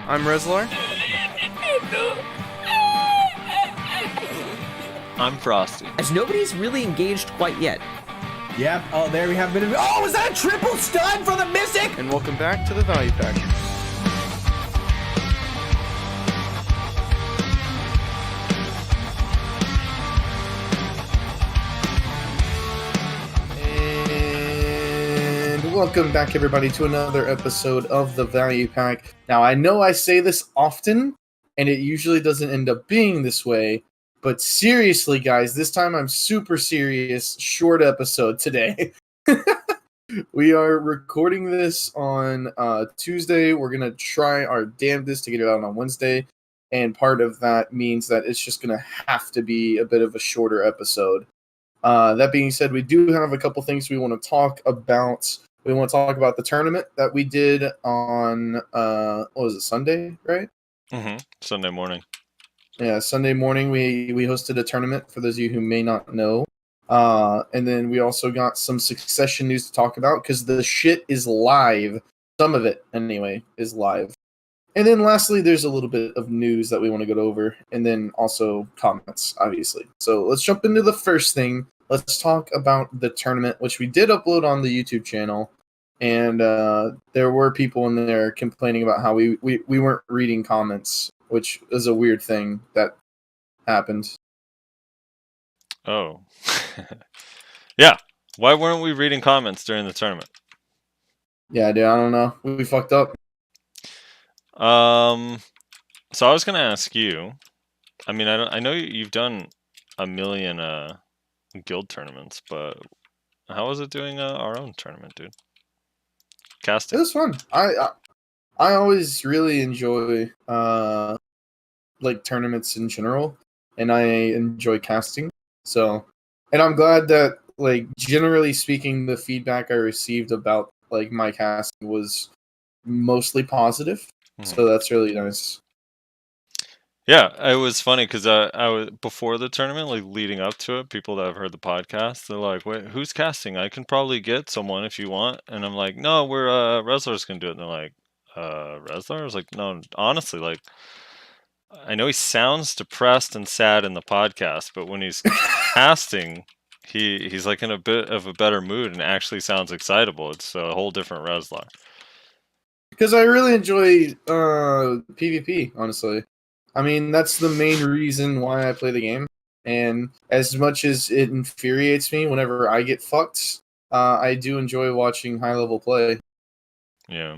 I'm Reslar. I'm Frosty. As nobody's really engaged quite yet. Yep. Oh, there we have been. Oh, was that a triple stun for the Mystic? And welcome back to the Value Pack. And welcome back, everybody, to another episode of the Value Pack. Now, I know I say this often, and it usually doesn't end up being this way, but seriously, guys, this time I'm super serious. Short episode today. We are recording this on Tuesday. We're going to try our damnedest to get it out on Wednesday. And part of that means that it's just going to have to be a bit of a shorter episode. That being said, we do have a couple things we want to talk about. We want to talk about the tournament that we did on, what was it, Sunday, right? Mm-hmm. Sunday morning. Yeah, Sunday morning we hosted a tournament, for those of you who may not know. And then we also got some Succession news to talk about, because the shit is live. Some of it, anyway, is live. And then lastly, there's a little bit of news that we want to go over, and then also comments, obviously. So let's jump into the first thing. Let's talk about the tournament, which we did upload on the YouTube channel. And there were people in there complaining about how we weren't reading comments, which is a weird thing that happened. Oh. Yeah. Why weren't we reading comments during the tournament? Yeah, dude, I don't know. We fucked up. So I was gonna ask you. I mean, I know you've done a million guild tournaments, but how was it doing our own tournament, dude? It Casting. was fun. I always really enjoy like tournaments in general, and I enjoy casting. So, and I'm glad that, like, generally speaking, the feedback I received about like my casting was mostly positive. So that's really nice. Yeah, it was funny because I was before the tournament, like leading up to it. People that have heard the podcast, they're like, "Wait, who's casting? I can probably get someone if you want." And I'm like, "No, we're Reslar's gonna do it." And they're like, Reslar?" I was like, "No, honestly, like, I know he sounds depressed and sad in the podcast, but when he's casting, he's like in a bit of a better mood and actually sounds excitable. It's a whole different Reslar." Because I really enjoy PvP, honestly. I mean, that's the main reason why I play the game. And as much as it infuriates me whenever I get fucked, I do enjoy watching high-level play. Yeah.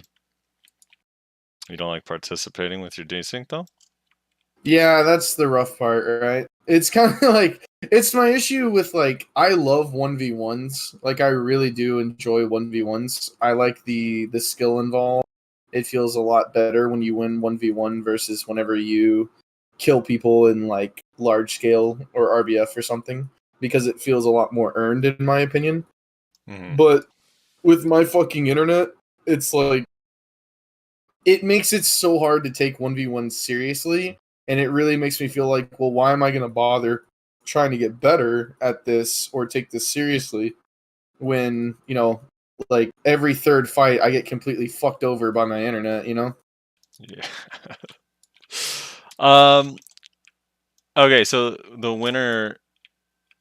You don't like participating with your desync though? Yeah, that's the rough part, right? It's kind of like, it's my issue with, like, I love 1v1s. Like, I really do enjoy 1v1s. I like the skill involved. It feels a lot better when you win 1v1 versus whenever you kill people in, like, large scale or RBF or something, because it feels a lot more earned, in my opinion. Mm-hmm. But with my fucking internet, it's like, it makes it so hard to take 1v1 seriously, and it really makes me feel like, well, why am I going to bother trying to get better at this or take this seriously when, you know, like every third fight I get completely fucked over by my internet, you know? Yeah. Okay, so the winner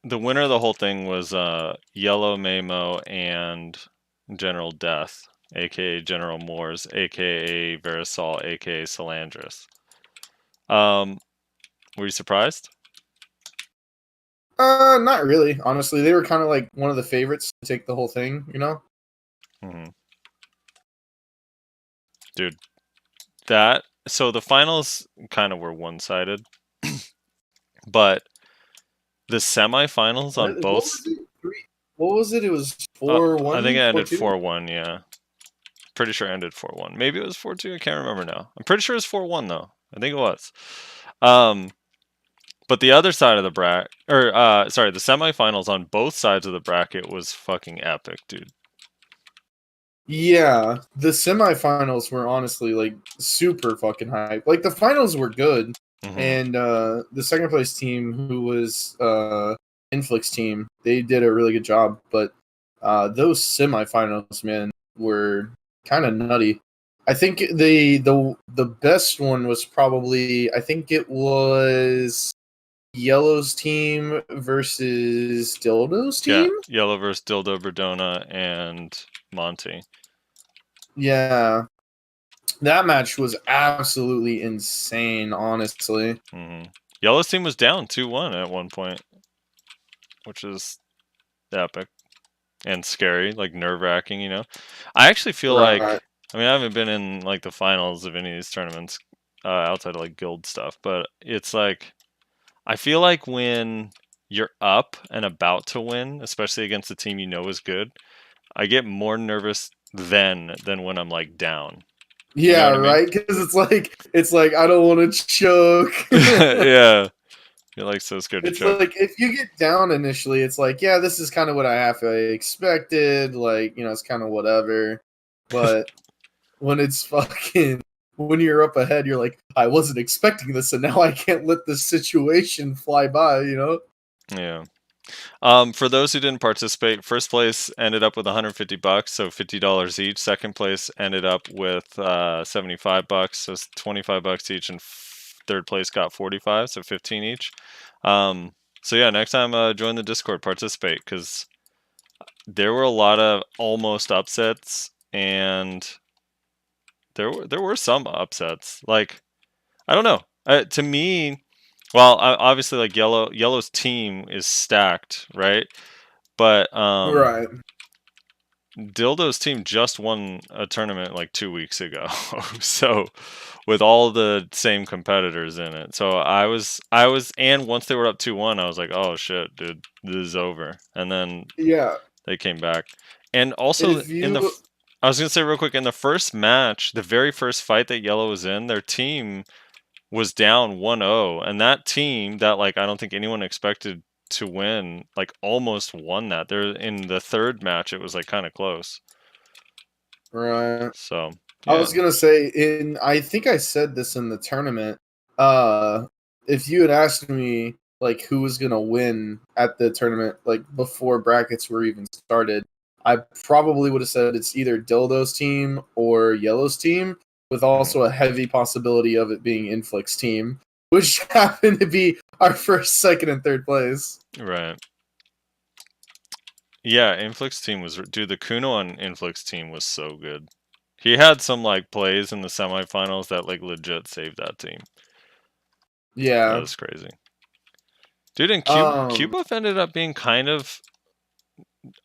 of the whole thing was Yellow Mamo and General Death, aka General Moors, aka Verisol, aka Salandris. Were you surprised? Not really, honestly. They were kind of like one of the favorites to take the whole thing, you know? Mm-hmm. Dude, so the finals kind of were one-sided, but the semifinals on both. What was it? It was 4-1? I think it ended 4-2? 4-1, yeah. Pretty sure it ended 4-1. Maybe it was 4-2, I can't remember now. I'm pretty sure it was 4-1 though. I think it was. But the other side of the bracket, the semifinals on both sides of the bracket was fucking epic, dude. Yeah, the semifinals were honestly like super fucking hype. Like the finals were good, and the second place team, who was Inflix team, they did a really good job. But those semifinals, man, were kind of nutty. I think the best one was probably, I think it was Yellow's team versus Dildo's team. Yeah, Yellow versus Dildo, Verdona, and Monty. Yeah, that match was absolutely insane. Honestly, Yellow's team was down 2-1 at one point, which is epic and scary, like nerve-wracking. You know, I actually feel like, right? I mean, I haven't been in like the finals of any of these tournaments outside of like guild stuff, but it's like I feel like when you're up and about to win, especially against a team you know is good, I get more nervous than when I'm like down. Yeah, You know what I mean? right. Because it's like I don't want to choke. Yeah, you're like so scared to It's choke. like if you get down initially, it's like, yeah, this is kind of what I half expected. Like, you know, it's kind of whatever. But when it's fucking when you're up ahead, you're like, I wasn't expecting this, and now I can't let this situation fly by. You know? Yeah. For those who didn't participate, first place ended up with $150, so $50 each. Second place ended up with $75, so it's $25 each, and third place got 45, so 15 each. So yeah, next time join the Discord, participate, because there were a lot of almost upsets, and there were some upsets. Like, I don't know. To me, well, obviously, like Yellow's team is stacked, right? But Right. Dildo's team just won a tournament like 2 weeks ago, so with all the same competitors in it. So I was, and once they were up 2-1, I was like, oh shit, dude, this is over. And then Yeah. they came back, and also If you I was gonna say real quick, in the first match, the very first fight that Yellow was in, their team was down 1-0, and that team that like I don't think anyone expected to win, like almost won that. They're in the third match, it was like kind of close. right. So I yeah, was gonna say, I think I said this in the tournament. If you had asked me like who was gonna win at the tournament, like before brackets were even started, I probably would have said it's either Dildo's team or Yellow's team, with also a heavy possibility of it being Inflick's team, which happened to be our first, second, and third place. right. Yeah, Inflick's team was, dude, the Kuno on Inflick's team was so good. He had some like plays in the semifinals that like legit saved that team. That Yeah. was crazy. Dude, and Cubuff ended up being kind of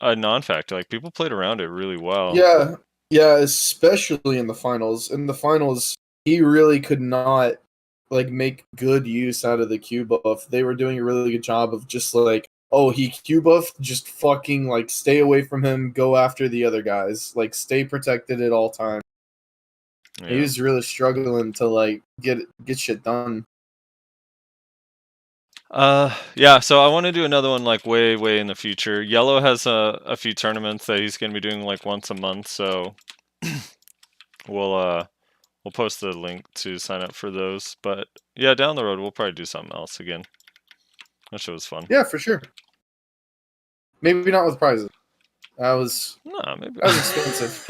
a non-factor. Like, people played around it really well. Yeah, yeah, especially in the finals. In the finals, he really could not like make good use out of the Q buff. They were doing a really good job of just like, oh, he Q buffed, just fucking like stay away from him, go after the other guys, like stay protected at all times. Yeah. He was really struggling to like get shit done. Yeah, so I want to do another one like way in the future. Yellow has a few tournaments that he's going to be doing like once a month, so we'll post the link to sign up for those. But yeah, down the road we'll probably do something else again. That shit was fun. Yeah, for sure. Maybe not with prizes. That was expensive.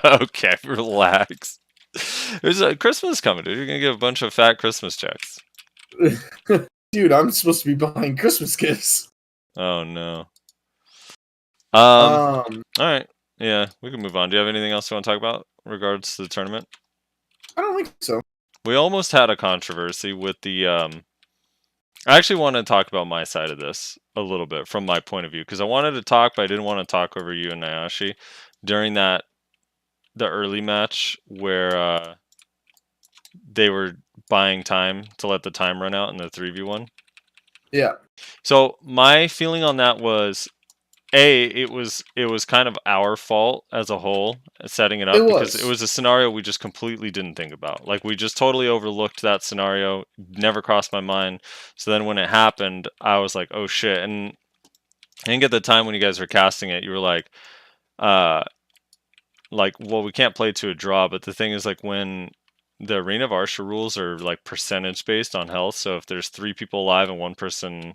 Okay, relax. There's a Christmas coming, dude. You're gonna get a bunch of fat Christmas checks. Dude, I'm supposed to be buying Christmas gifts. Oh no. All right. Yeah, we can move on. Do you have anything else you want to talk about in regards to the tournament? I don't think so. We almost had a controversy with the I actually want to talk about my side of this a little bit from my point of view, because I wanted to talk, but I didn't want to talk over you and Nayashi during the early match where they were buying time to let the time run out in the 3v1. Yeah. So my feeling on that was, it was kind of our fault as a whole setting it up, because it was a scenario we just completely didn't think about. Like, we just totally overlooked that scenario, never crossed my mind. So then when it happened, I was like, oh shit. And I think at the time when you guys were casting it, you were like, well, we can't play to a draw. But the thing is, like, when the Arena of Arsha rules are like percentage based on health, so if there's 3 people alive and 1 person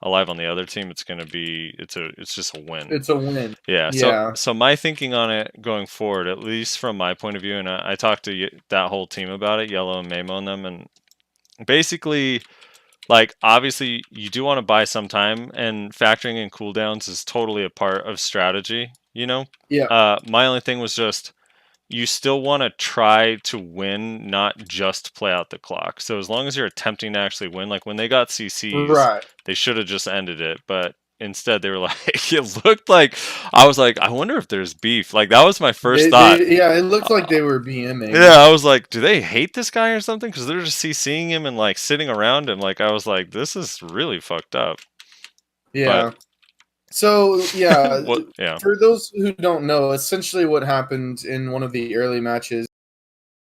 alive on the other team, it's just a win. It's a win. Yeah. Yeah. So my thinking on it going forward, at least from my point of view, and I talked to that whole team about it, Yellow and Mamo and them, and basically, like, obviously you do want to buy some time, and factoring in cooldowns is totally a part of strategy, you know? Yeah. My only thing was just you still want to try to win, not just play out the clock. So as long as you're attempting to actually win, like when they got CCs, Right. they should have just ended it, but instead they were like, it looked like, I was like, I wonder if there's beef. Like that was my first thought. Yeah, it looked like they were BMing. Yeah, I was like, do they hate this guy or something? Because they're just CCing him and like sitting around him. Like I was like, this is really fucked up. Yeah. But So yeah, yeah. for those who don't know, essentially what happened in one of the early matches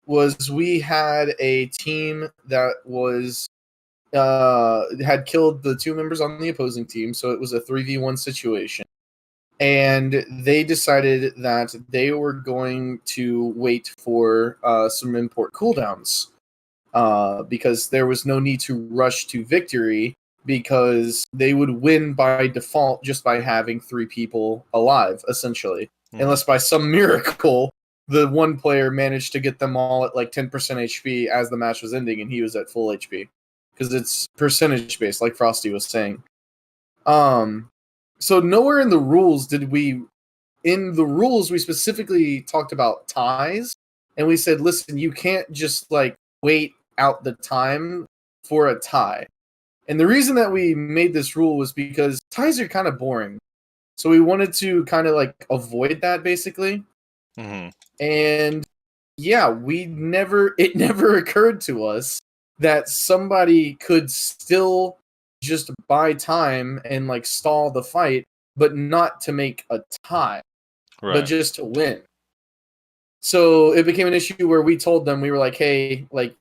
was we had a team that was had killed the 2 members on the opposing team, so it was a 3v1 situation. And they decided that they were going to wait for some import cooldowns because there was no need to rush to victory because they would win by default just by having 3 people alive, essentially. Unless by some miracle, the one player managed to get them all at like 10% HP as the match was ending and he was at full HP. Because it's percentage based, like Frosty was saying. So nowhere in the rules we specifically talked about ties, and we said, listen, you can't just like wait out the time for a tie. And the reason that we made this rule was because ties are kind of boring. So we wanted to kind of like avoid that basically. Mm-hmm. And yeah, it never occurred to us that somebody could still just buy time and like stall the fight, but not to make a tie, but just to win. So it became an issue where we told them, we were like, hey, like,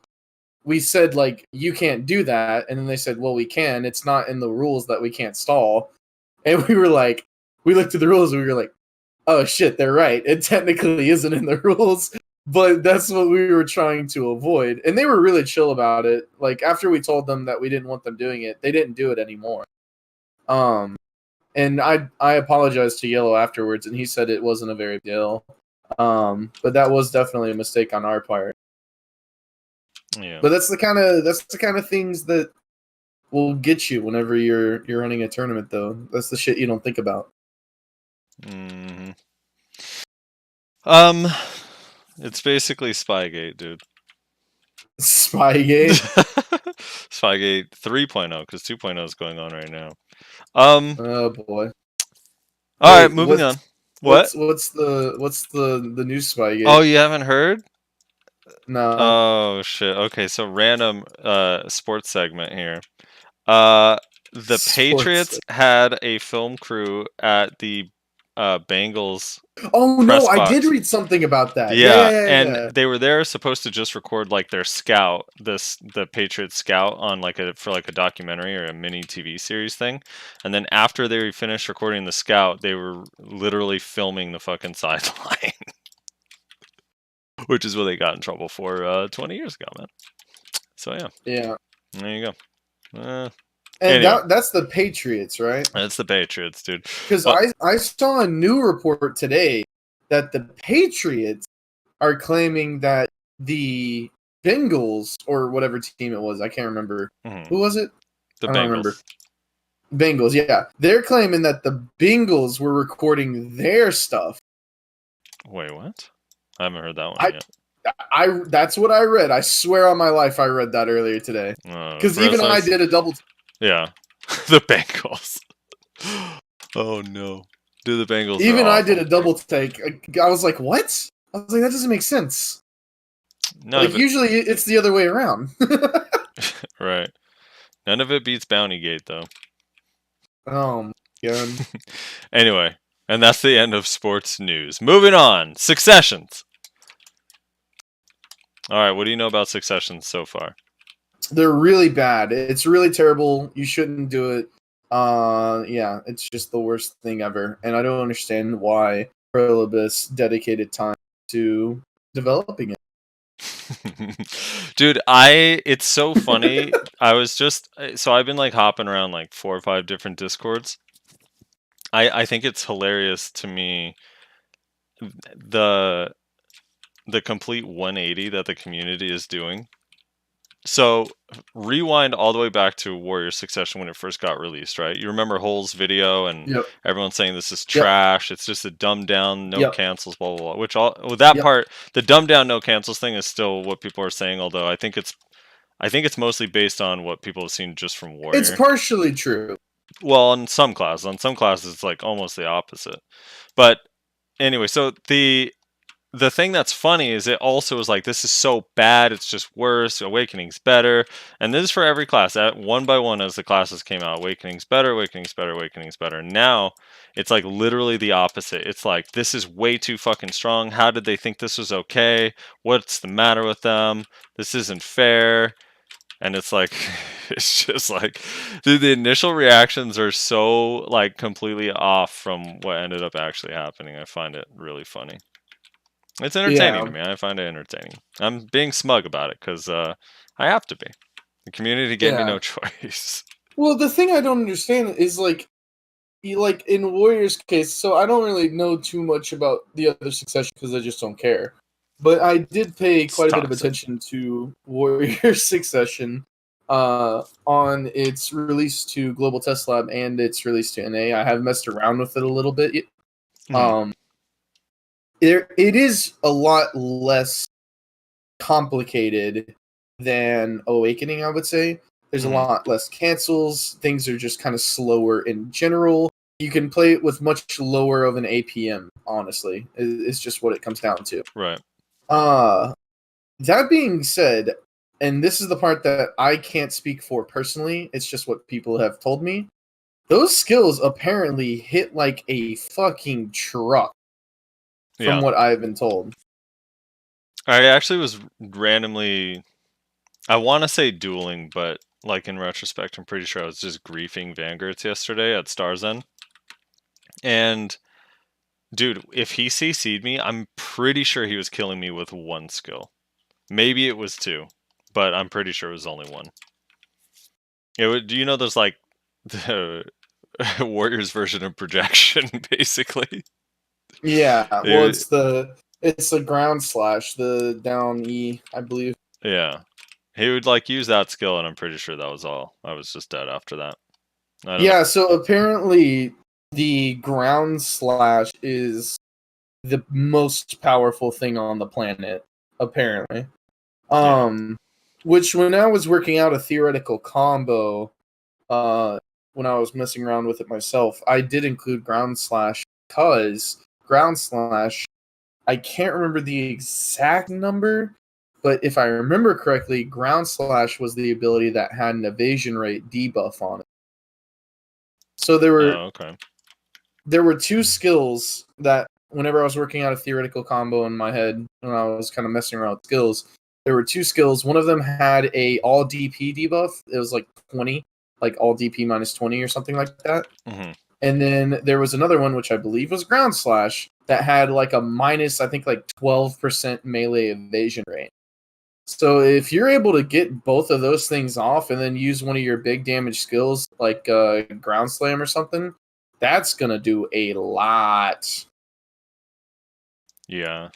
we said, like, you can't do that. And then they said, well, we can. It's not in the rules that we can't stall. And we were like, we looked at the rules and we were like, oh shit, they're right. It technically isn't in the rules, but that's what we were trying to avoid. And they were really chill about it. Like, after we told them that we didn't want them doing it, they didn't do it anymore. And I apologized to Yellow afterwards, and he said it wasn't a very big deal. But that was definitely a mistake on our part. Yeah. But that's the kind of things that will get you whenever you're running a tournament, though. That's the shit you don't think about. Mm-hmm. It's basically Spygate, dude. Spygate? Spygate 3.0, because 2.0 is going on right now. Oh boy. All right, moving on. What? What's the new Spygate? Oh, you haven't heard? No. Oh shit. Okay, so random sports segment here. The Patriots had a film crew at the Bengals. Oh press no, I box. did read something about that. Yeah, Yeah. and they were there supposed to just record like their scout, the Patriots scout on like a documentary or a mini TV series thing. And then after they finished recording the scout, they were literally filming the fucking sideline. Which is what they got in trouble for 20 years ago, man. So yeah. Yeah. There you go. And anyway. that's the Patriots, right? That's the Patriots, dude. Because I saw a new report today that the Patriots are claiming that the Bengals, or whatever team it was, I can't remember. Mm-hmm. Who was it? The I Bengals. don't remember. Bengals, yeah. They're claiming that the Bengals were recording their stuff. Wait, what? I haven't heard that one yet. That's what I read. I swear on my life I read that earlier today. Because even I did a double... Yeah. The Bengals. Oh, no. Dude, the Bengals Even I did awful. a double take. I was like, what? I was like, that doesn't make sense. Usually it's the other way around. Right. None of it beats Bountygate, though. Oh, my God. Anyway, and that's the end of sports news. Moving on. Successions. All right, what do you know about Successions so far? They're really bad. It's really terrible. You shouldn't do it. Yeah, it's just the worst thing ever. And I don't understand why Prolibus dedicated time to developing it. Dude, it's so funny. I've been like hopping around like 4 or 5 different Discords. I think it's hilarious to me the complete 180 that the community is doing. So rewind all the way back to Warrior Succession when it first got released, right? You remember Hull's video and Yep. everyone saying this is Yep. trash. It's just a dumbed down, no Yep. cancels, blah blah blah. With that Yep. part, the dumbed down, no cancels thing is still what people are saying. Although I think it's mostly based on what people have seen just from Warrior. It's partially true. Well, on some classes, it's like almost the opposite. But anyway, so the thing that's funny is it also is like, this is so bad, it's just worse, Awakening's better. And this is for every class. One by one as the classes came out, Awakening's better, Awakening's better, Awakening's better. Now, it's like literally the opposite. It's like, this is way too fucking strong. How did they think this was okay? What's the matter with them? This isn't fair. And it's like, it's just like, dude, the initial reactions are so like completely off from what ended up actually happening. I find it really funny. It's entertaining to me. I find it entertaining. I'm being smug about it because I have to be. The community gave me no choice. Well, the thing I don't understand is like in Warrior's case. So I don't really know too much about the other Succession because I just don't care. But I did pay quite a bit of attention to Warrior Succession on its release to Global Test Lab and its release to NA. I have messed around with it a little bit. It is a lot less complicated than Awakening, I would say. There's a lot less cancels. Things are just kind of slower in general. You can play it with much lower of an APM, honestly. It's just what it comes down to. Right. That being said, and this is the part that I can't speak for personally, it's just what people have told me. Those skills apparently hit like a fucking truck, from what I've been told. I actually was randomly, I want to say dueling, but like in retrospect, I'm pretty sure I was just griefing Vanguards yesterday at Star's End. And dude, if he CC'd me, I'm pretty sure he was killing me with 1 skill. Maybe it was 2, but I'm pretty sure it was only 1. Do you know there's like the Warriors version of projection, basically? Yeah, well, it's the ground slash, the down E, I believe. Yeah, he would like use that skill, and I'm pretty sure that was all. I was just dead after that. Yeah, so apparently the ground slash is the most powerful thing on the planet, apparently. Which when I was working out a theoretical combo, when I was messing around with it myself, I did include ground slash because ground slash, I can't remember the exact number, but if I remember correctly, ground slash was the ability that had an evasion rate debuff on it. So there were 2 skills that whenever I was working out a theoretical combo in my head, when I was kind of messing around with skills, there were 2 skills. One of them had a all DP debuff. It was like 20, like all DP minus 20 or something like that. And then there was another one, which I believe was ground slash, that had like a minus, I think like 12% melee evasion rate. So if you're able to get both of those things off and then use one of your big damage skills, like ground slam or something, that's going to do a lot. Yeah.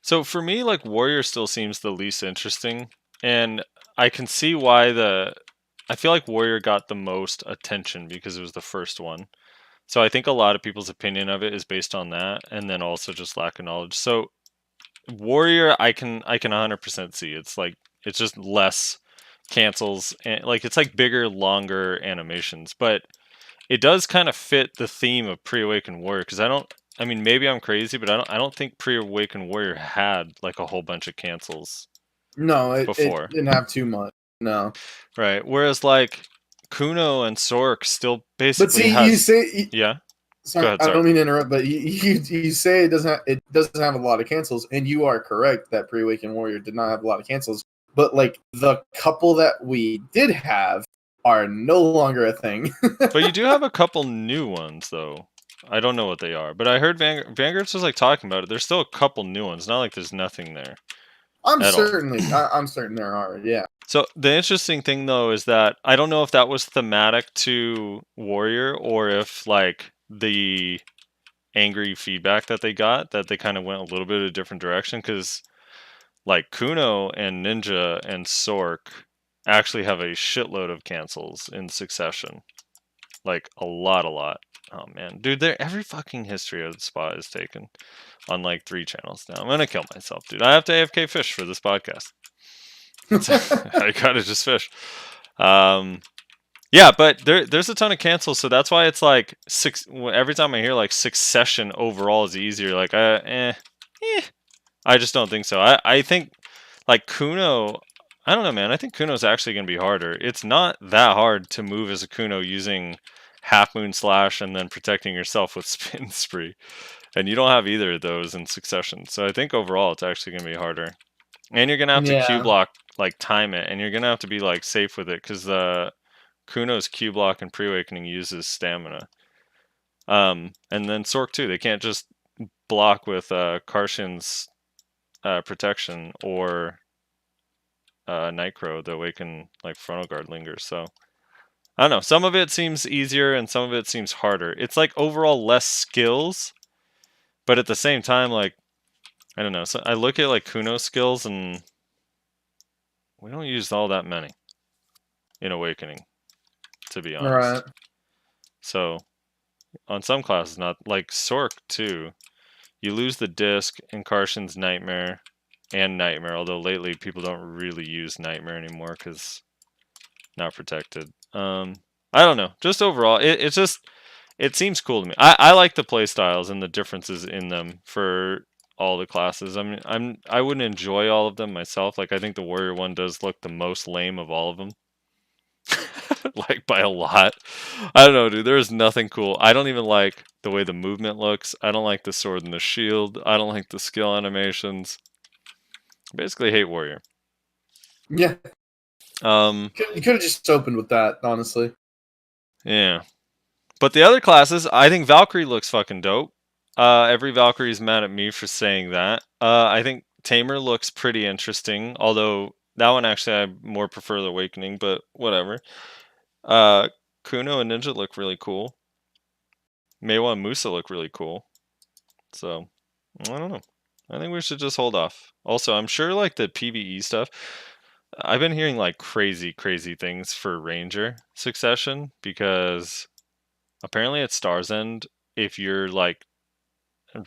So for me, like Warrior still seems the least interesting, and I can see why I feel like Warrior got the most attention because it was the first one. So I think a lot of people's opinion of it is based on that, and then also just lack of knowledge. So Warrior, I can 100% see. It's like it's just less cancels, and like it's like bigger, longer animations, but it does kind of fit the theme of Pre-Awakened Warrior because I mean, maybe I'm crazy, but I don't think Pre-Awakened Warrior had like a whole bunch of cancels. No, it didn't have too much. No. Right. Whereas like Kuno and Sork still basically But see, you say yeah. Sorry, I don't mean to interrupt, but you say it doesn't have a lot of cancels, and you are correct that Pre-Awakened Warrior did not have a lot of cancels. But like the couple that we did have are no longer a thing. But you do have a couple new ones though. I don't know what they are, but I heard Vanguard's was like talking about it. There's still a couple new ones. Not like there's nothing there. I'm at all. certain there are. Yeah. So the interesting thing though is that I don't know if that was thematic to Warrior or if like the angry feedback that they got that they kind of went a little bit of a different direction, because like Kuno and Ninja and Sork actually have a shitload of cancels in Succession. Like a lot. Oh man, dude, every fucking history of the spot is taken on like 3 channels now. I'm gonna kill myself, dude. I have to AFK fish for this podcast. I gotta just fish. Yeah, but there's a ton of cancels, so that's why it's like every time I hear like Succession overall is easier, like I just don't think so. I think like Kuno, I don't know, man. I think Kuno's actually gonna be harder. It's not that hard to move as a Kuno using Half Moon Slash and then protecting yourself with Spin Spree, and you don't have either of those in Succession. So I think overall it's actually gonna be harder, and you're gonna have to Q block, like time it, and you're gonna have to be like safe with it, because Kuno's Q block and pre-awakening uses stamina. And then Sork too. They can't just block with Karshin's protection or Nightcrow, the awaken like frontal guard lingers. So I don't know. Some of it seems easier and some of it seems harder. It's like overall less skills, but at the same time, like I don't know. So I look at like Kuno's skills and we don't use all that many in awakening, to be honest. Right. So on some classes, not like Sork too. You lose the disc in Karshin's Nightmare and Nightmare, although lately people don't really use Nightmare anymore because not protected. I don't know. Just overall, it seems cool to me. I like the play styles and the differences in them for all the classes. I mean, I wouldn't enjoy all of them myself. Like I think the Warrior one does look the most lame of all of them. Like by a lot. I don't know, dude. There is nothing cool. I don't even like the way the movement looks. I don't like the sword and the shield. I don't like the skill animations. Basically hate Warrior. Yeah. You could have just opened with that, honestly. Yeah. But the other classes, I think Valkyrie looks fucking dope. Every Valkyrie is mad at me for saying that. I think Tamer looks pretty interesting, although that one actually I more prefer the Awakening, but whatever. Kuno and Ninja look really cool. Meiwa and Musa look really cool. So, I don't know. I think we should just hold off. Also, I'm sure like the PvE stuff, I've been hearing like crazy things for Ranger Succession, because apparently at Star's End, if you're like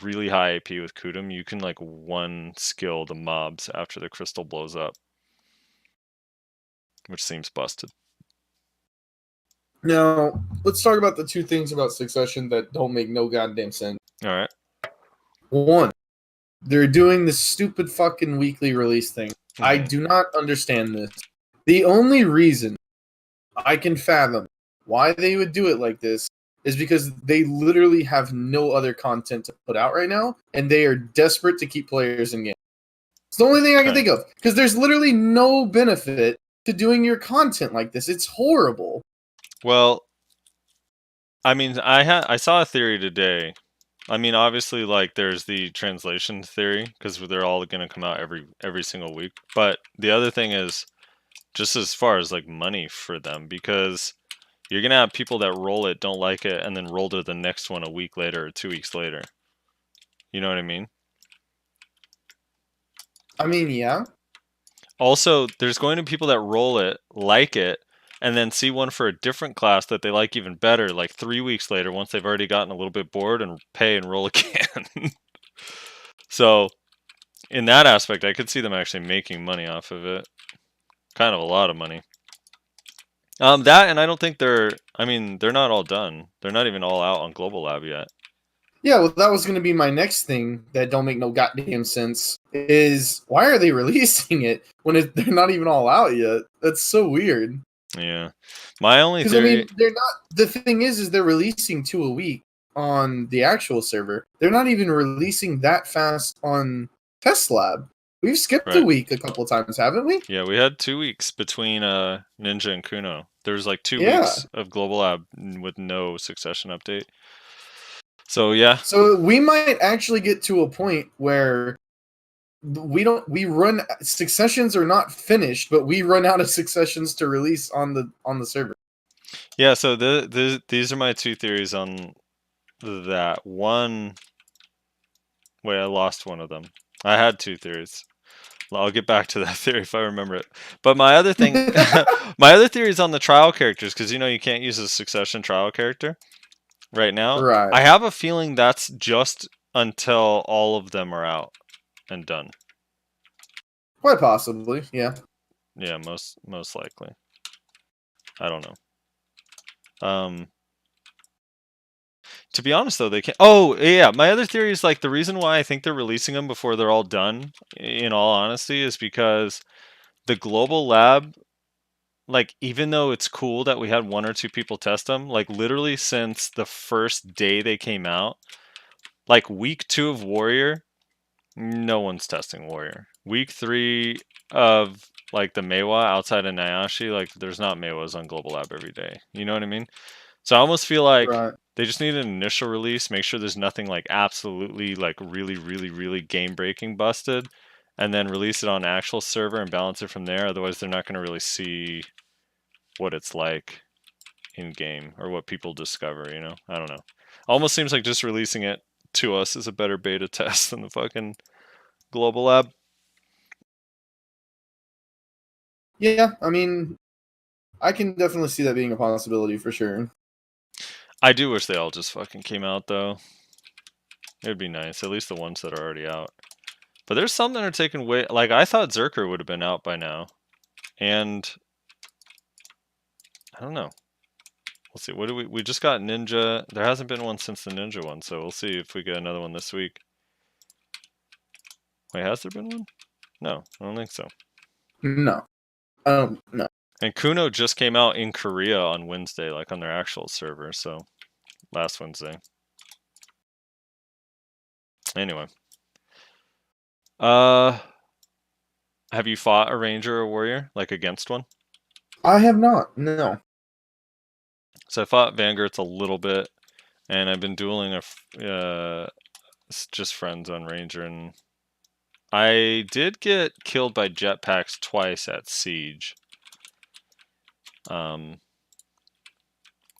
really high AP with Kudum, you can like one skill the mobs after the crystal blows up, which seems busted. Now, let's talk about the 2 things about Succession that don't make no goddamn sense. All right. 1, they're doing this stupid fucking weekly release thing. I do not understand this. The only reason I can fathom why they would do it like this is because they literally have no other content to put out right now, and they are desperate to keep players in game. It's the only thing I can think of, because there's literally no benefit to doing your content like this. It's horrible. Well, I mean, I saw a theory today. I mean, obviously, like there's the translation theory, because they're all going to come out every single week. But the other thing is, just as far as like money for them, because you're going to have people that roll it, don't like it, and then roll to the next one a week later or 2 weeks later. You know what I mean? I mean, yeah. Also, there's going to be people that roll it, like it, and then see one for a different class that they like even better, like 3 weeks later, once they've already gotten a little bit bored, and pay and roll again. So, in that aspect, I could see them actually making money off of it. Kind of a lot of money. That, and I don't think they're not all done. They're not even all out on Global Lab yet. Yeah, well, that was going to be my next thing that don't make no goddamn sense, is why are they releasing it when they're not even all out yet? That's so weird. Yeah. My only Because, theory... I mean, they're not... The thing is they're releasing 2 a week on the actual server. They're not even releasing that fast on Test Lab. We've skipped a week a couple times, haven't we? Yeah, we had 2 weeks between Ninja and Kuno. There was like 2 weeks of Global Lab with no Succession update. So yeah. So we might actually get to a point where we run successions are not finished, but we run out of successions to release on the server. Yeah, so these are my two theories on that. One, wait, I lost one of them. I had two theories. I'll get back to that theory if I remember it. But my other thing, my other theory is on the trial characters, because you can't use a Succession trial character right now. Right. I have a feeling that's just until all of them are out and done. Quite possibly, yeah. Yeah, most likely. I don't know. To be honest, though, they can't. Oh, yeah. My other theory is like the reason why I think they're releasing them before they're all done, in all honesty, is because the global lab, like, even though it's cool that we had one or two people test them, like, literally since the first day they came out, like, week 2 of Warrior, no one's testing Warrior. Week 3 of, like, the Meiwa outside of Nayashe, like, there's not Meiwas on global lab every day. You know what I mean? So I almost feel like Right. they just need an initial release, make sure there's nothing like absolutely like really, really, really game breaking busted, and then release it on actual server and balance it from there. Otherwise, they're not going to really see what it's like in game or what people discover. I don't know. Almost seems like just releasing it to us is a better beta test than the fucking global lab. Yeah, I mean, I can definitely see that being a possibility for sure. I do wish they all just fucking came out though. It'd be nice, at least the ones that are already out. But there's some that are taking way. Like, I thought Zerker would have been out by now. And I don't know. We'll see. What do we just got Ninja. There hasn't been one since the Ninja one, so we'll see if we get another one this week. Wait, has there been one? No, I don't think so. No. No. And Kuno just came out in Korea on Wednesday, like on their actual server, so last Wednesday. Anyway. Have you fought a ranger or warrior, like against one? I have not. No. So I fought Vanguards a little bit, and I've been dueling just friends on ranger, and I did get killed by jetpacks twice at Siege.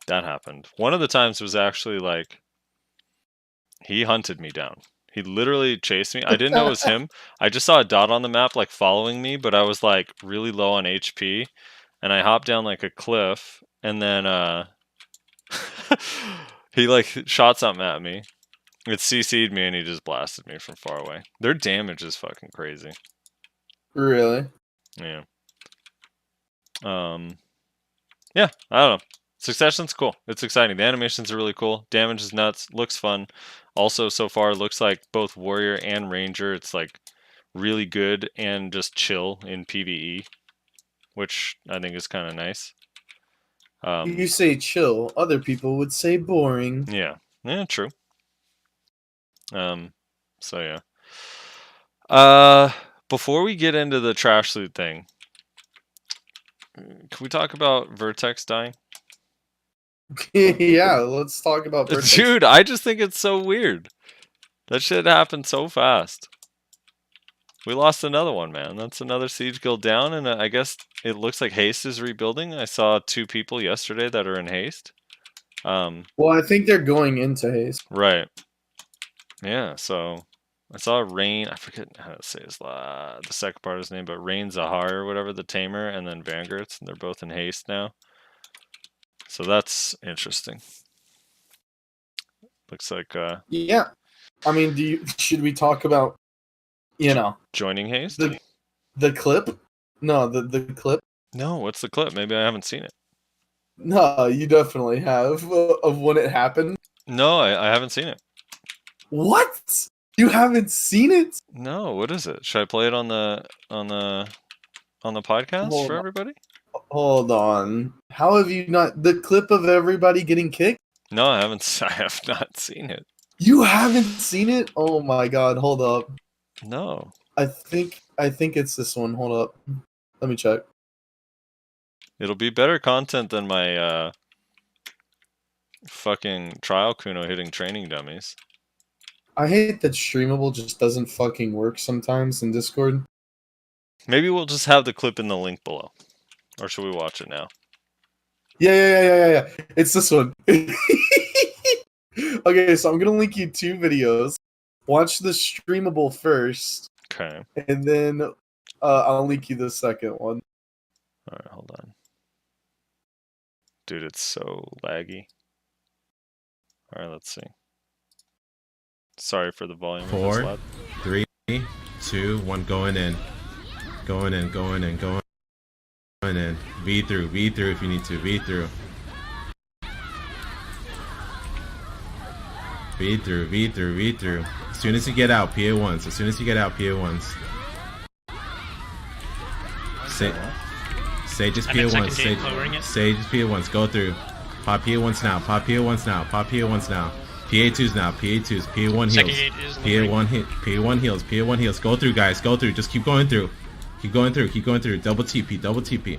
That happened. One of the times was actually like, he hunted me down. He literally chased me. I didn't know it was him. I just saw a dot on the map like following me, but I was like really low on HP, and I hopped down like a cliff, and then he like shot something at me. It CC'd me and he just blasted me from far away. Their damage is fucking crazy. Really? Yeah. Yeah, I don't know. Succession's cool. It's exciting. The animations are really cool. Damage is nuts. Looks fun. Also, so far, looks like both Warrior and Ranger, it's like really good and just chill in PvE, which I think is kind of nice. You say chill. Other people would say boring. Yeah. Yeah, true. So yeah. Before we get into the trash loot thing, can we talk about Vertex dying? Yeah, let's talk about Vertex. Dude, I just think it's so weird. That shit happened so fast. We lost another one, man. That's another siege guild down, and I guess it looks like Haste is rebuilding. I saw 2 people yesterday that are in Haste. Well, I think they're going into Haste. Right. Yeah, so I saw Rain. I forget how to say the second part of his name, but Rain Zahar or whatever, the Tamer, and then Vanguards, and they're both in Haste now. So that's interesting. Looks like Yeah. I mean, should we talk about joining Haste? The clip? No, the clip. No, what's the clip? Maybe I haven't seen it. No, you definitely have of when it happened. No, I haven't seen it. What? You haven't seen it? No, what is it? Should I play it on the podcast for everybody? Hold on. How have you not the clip of everybody getting kicked? No, I haven't. I have not seen it. You haven't seen it? Oh my god! Hold up. No. I think it's this one. Hold up. Let me check. It'll be better content than my Fucking Trial Kuno hitting training dummies. I hate that streamable just doesn't fucking work sometimes in Discord. Maybe we'll just have the clip in the link below. Or should we watch it now? Yeah. It's this one. Okay, so I'm gonna link you 2 videos. Watch the streamable first, Okay. and then I'll link you the second one. Alright, hold on. Dude, it's so laggy. Alright, let's see. Sorry for the volume. 4, 3, 2, 1, going in. Going in. V through if you need to. V through. As soon as you get out, PA ones. Say just PA ones. Say just PA ones. Go through. Pop PA ones now. PA 2s now. PA 1 heals. PA 1 heals. Go through, guys. Just keep going through. Double TP.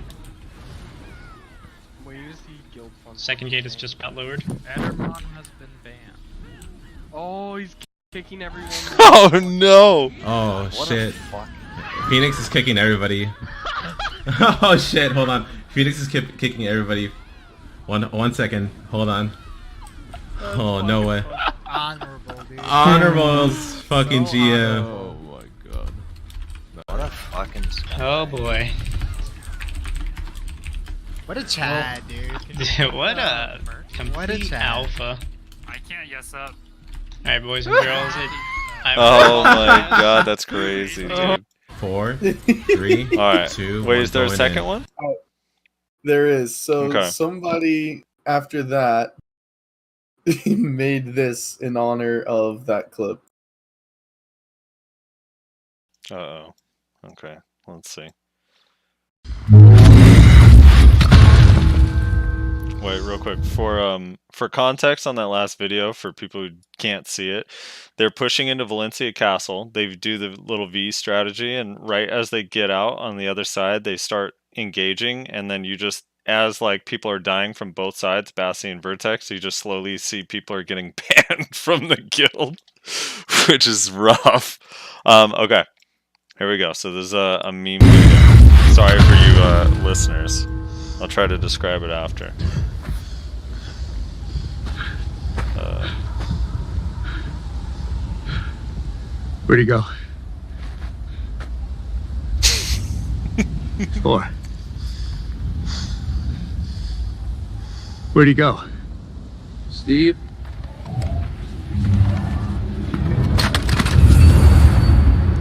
Second gate is just about lowered. Endermon has been banned. Oh, he's kicking everyone. Oh no! Oh What shit. the fuck? Phoenix is kicking everybody. Oh shit, hold on. Phoenix is kicking everybody. One second. Hold on. Oh, no way. Honorable, dude. Honorable's fucking GM. Oh my god. What a fucking Oh boy. What a Chad, dude. What a complete chat. alpha. I can't yes up. Alright, boys and girls. Oh my god, that's crazy, dude. 4, 3, Alright. 2, Wait, 1, is there a going second in. one? There is. So Okay. somebody after that made this in honor of that clip. Uh-oh. Okay, let's see. Wait, real quick. For context on that last video, for people who can't see it, they're pushing into Valencia Castle. They do the little V strategy, and right as they get out on the other side, they start engaging, and then you just, as like people are dying from both sides, Bassi and Vertex, you just slowly see people are getting banned from the guild, which is rough. Okay, here we go. So this is a meme video. Sorry for you listeners. I'll try to describe it after. Where'd he go? 4. Where'd he go? Steve?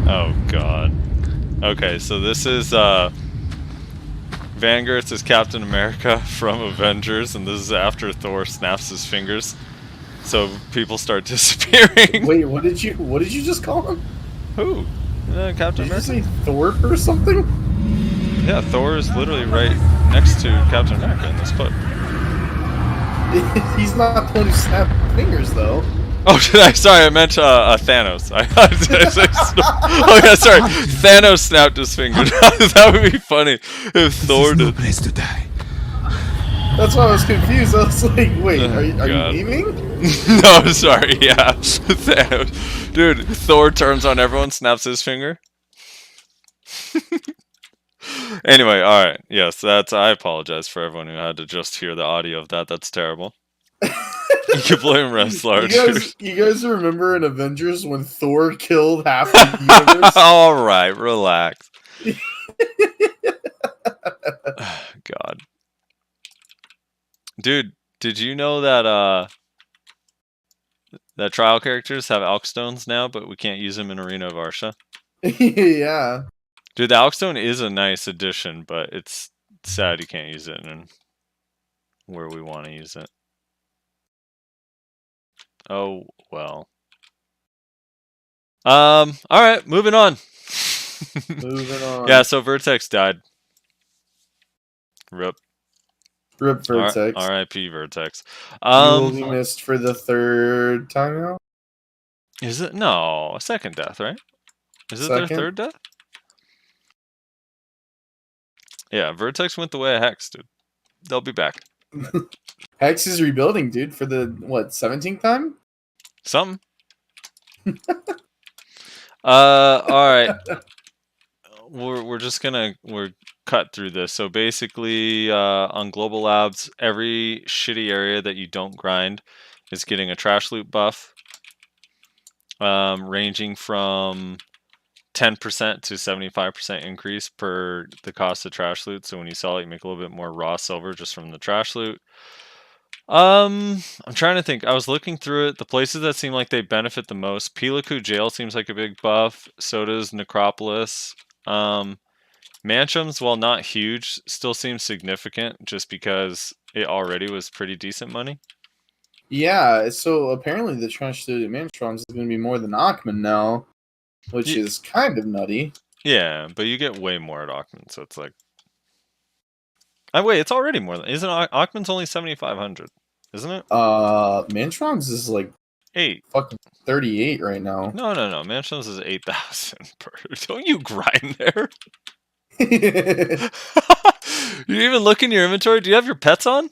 Oh god. Okay, so this is Vanguard's is Captain America from Avengers, and this is after Thor snaps his fingers. So people start disappearing. Wait, what did you just call him? Who? Captain Did you America? say Thor or something? Yeah, Thor is literally right next to Captain America in this clip. He's not the one who snapped fingers, though. Oh, did I? Sorry, I meant Thanos. Oh yeah, sorry. Thanos snapped his finger. That would be funny if Thor did. Place to die. That's why I was confused. I was like, wait, Oh, are you God. leaving? No, sorry. Yeah, Thanos. Dude, Thor turns on everyone, snaps his finger. Anyway, all right. Yes, that's. I apologize for everyone who had to just hear the audio of that. That's terrible. You can blame Wrestler. You guys remember in Avengers when Thor killed half the universe? All right, relax. God, dude, did you know that that trial characters have Alk Stones now, but we can't use them in Arena of Arsha? Yeah. Dude, the Alk Stone is a nice addition, but it's sad you can't use it in where we want to use it. Oh well. All right, moving on. Moving on. Yeah, so Vertex died. RIP. Rip Vertex. R.I.P. Vertex. You will be missed for the 3rd time now? Is it? No, a second death, right? Is it their Second? 3rd death? Yeah, Vertex went the way of Hex, dude. They'll be back. Hex is rebuilding, dude, for the what 17th time? Something. All right. We're cut through this. So basically, on Global Labs, every shitty area that you don't grind is getting a trash loot buff, ranging from 10% to 75% increase per the cost of trash loot. So when you sell it, you make a little bit more raw silver just from the trash loot. I'm trying to think. I was looking through it. The places that seem like they benefit the most, Piliku Jail seems like a big buff. So does Necropolis. Mansions, while not huge, still seems significant just because it already was pretty decent money. Yeah, so apparently the trash loot at Mantrons is going to be more than Achman now, which is kind of nutty. Yeah, but you get way more at Achman, so it's like... wait, it's already more than... Isn't Achman's only 7,500, isn't it? Mantrons is like 8. Fucking 38 right now. No. Mansions is 8,000 per... Don't you grind there? You even look in your inventory? Do you have your pets on?